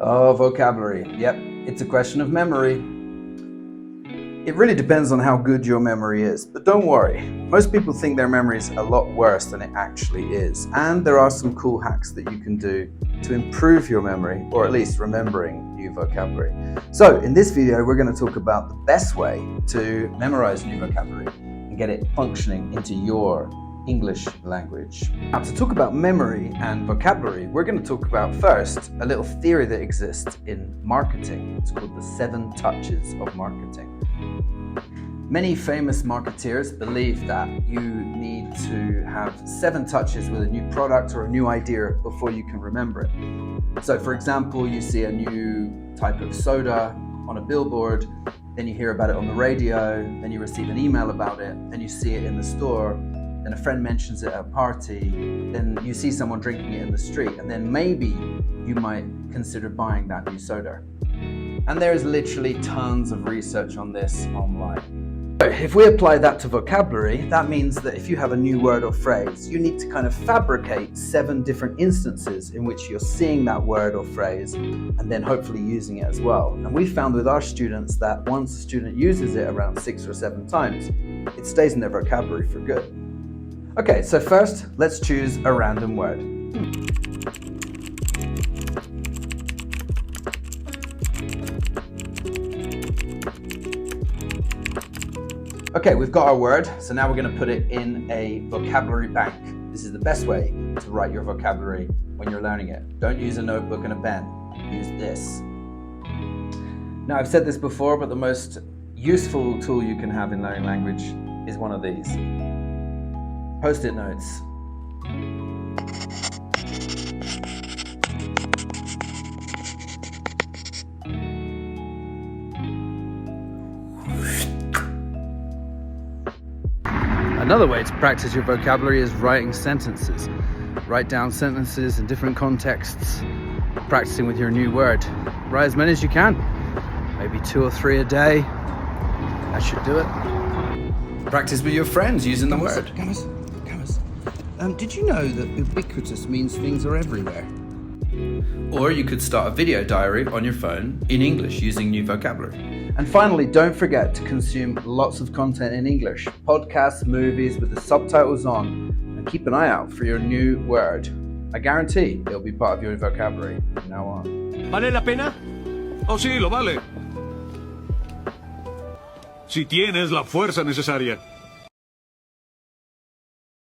Oh, vocabulary. Yep, it's a question of memory. It really depends on how good your memory is, but don't worry. Most people think their memory is a lot worse than it actually is, and there are some cool hacks that you can do to improve your memory, or at least remembering new vocabulary. So in this video, we're going to talk about the best way to memorize new vocabulary and get it functioning into your English language. Now, to talk about memory and vocabulary, we're going to talk about first a little theory that exists in marketing. It's called the 7 touches of marketing. Many famous marketeers believe that you need to have 7 touches with a new product or a new idea before you can remember it. So for example, you see a new type of soda on a billboard, then you hear about it on the radio, then you receive an email about it, then you see it in the store, then a friend mentions it at a party, then you see someone drinking it in the street, and then maybe you might consider buying that new soda. And there's literally tons of research on this online. So if we apply that to vocabulary, that means that if you have a new word or phrase, you need to kind of fabricate 7 different instances in which you're seeing that word or phrase and then hopefully using it as well. And we found with our students that once a student uses it around 6 or 7 times, it stays in their vocabulary for good. Okay, so first, let's choose a random word. Okay, we've got our word, so now we're going to put it in a vocabulary bank. This is the best way to write your vocabulary when you're learning it. Don't use a notebook and a pen. Use this. Now, I've said this before, but the most useful tool you can have in learning language is one of these. Post-it notes. Another way to practice your vocabulary is writing sentences. Write down sentences in different contexts, practicing with your new word. Write as many as you can, maybe 2 or 3 a day. That should do it. Practice with your friends using the word. Did you know that ubiquitous means things are everywhere? Or you could start a video diary on your phone in English using new vocabulary. And finally, don't forget to consume lots of content in English, podcasts, movies with the subtitles on, and keep an eye out for your new word. I guarantee it'll be part of your vocabulary from now on. ¿Vale la pena? Oh, sí, lo vale. Si tienes la fuerza necesaria.